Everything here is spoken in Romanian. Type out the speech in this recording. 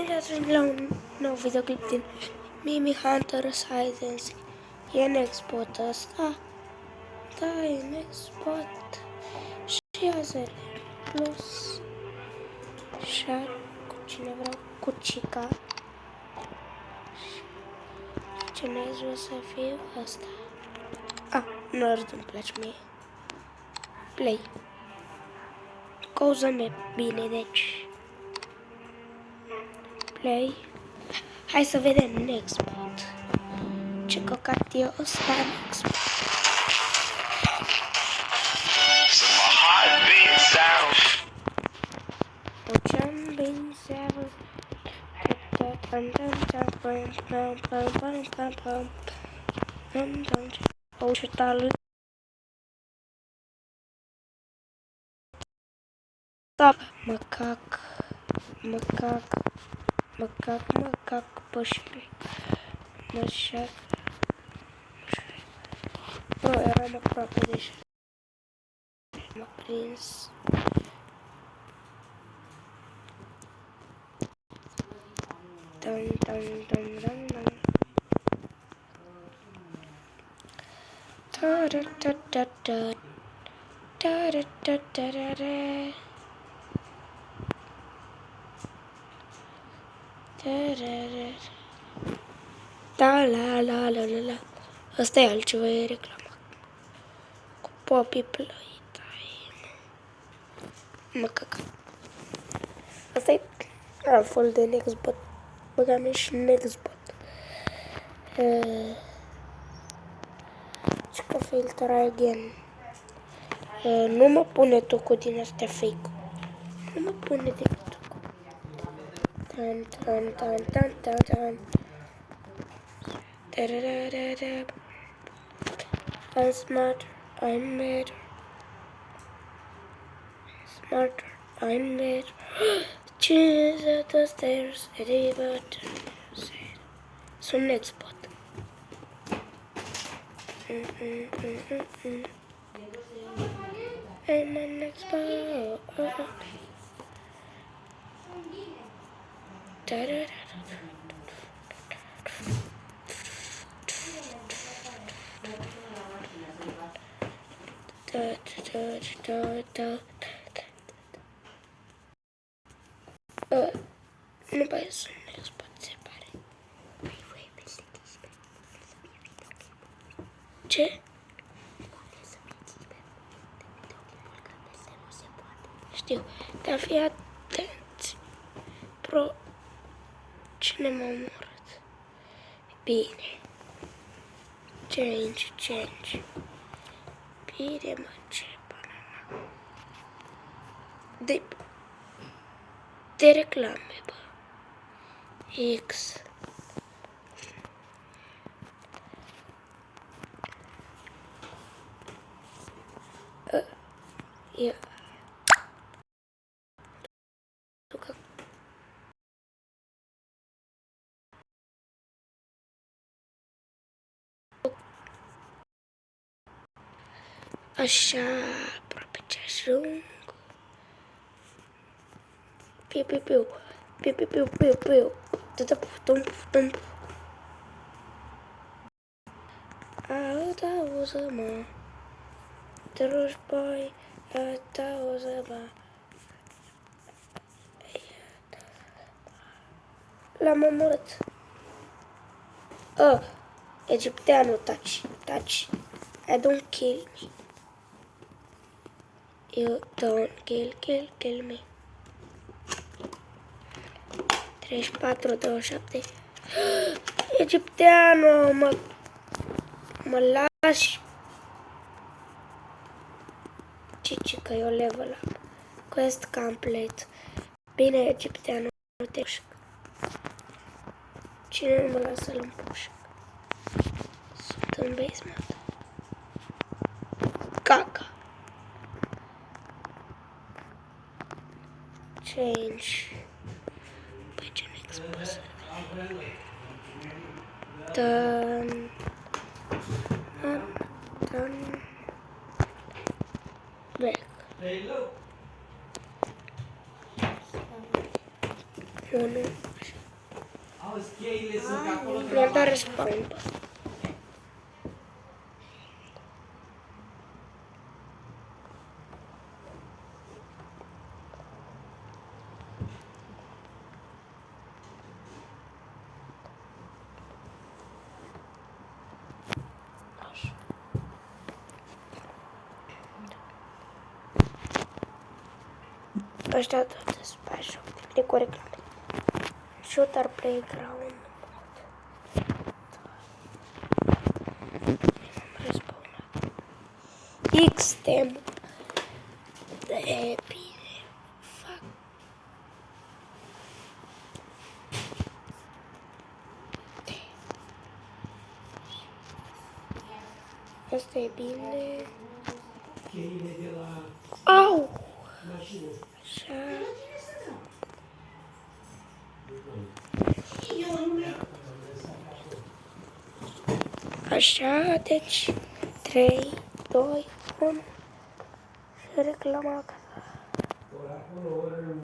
Bine ați venit la un nou videoclip din Mimi Hunter's Hide and Seek. E next spot ăsta. Da, e next spot. Și azele plus Shark cu cine vreau, cu Chica. Și ce next o să fie asta. Nerd îmi place mie. Play. Cauză bine, deci play. Hai să vedem next spot. Ce căcat e ăsta next spot. Oh, ce talent. Stop. Macac, pășic, mășac. Eram aproape deja. M-a prins. Dun. La. Asta e altceva, e reclamă. Cu Poppy Playtime. Mă căcat. Asta e altfel de next bot. Băgame și next bot. Ce că filtra again. Nu mă pune tu din astea fake. Nu mă pune decât tu. Tan. I'm smart, I'm mad. Smarter, I'm mad. Cheese at the stairs, Eddie Button said. So next spot. And my next spot. Nu mai sunt next spot, se pare. Ce? Știu, dar fii atenți. Cine m-a omorât? Bine. Change. Bine, mă, ce banana. De reclame, bă. X. Ia. Așa, aproape ce ajung. Piu. Tum. Auzi-mă. Druși, boi, auzi-mă. L-am omorât. Egipteanul, taci. I don't kill me. You don't kill me. 34, 27. Egipteanul, mă lași. Cici, că eu level up. Quest complete. Bine, egipteanul, nu te pușc. Cine nu mă lasă să-l împușc? Sunt în basement. Caca. Change. Păi ce nu expus. Done. Back. Nu. Mi-am dat respawn. Ăștia toate special. De cu reclame. Shooter Playground. Respawnat. X-Tem. De bine. Fac. Asta e bine. Au! Așa. Așa, deci 3, 2, 1 și reclama.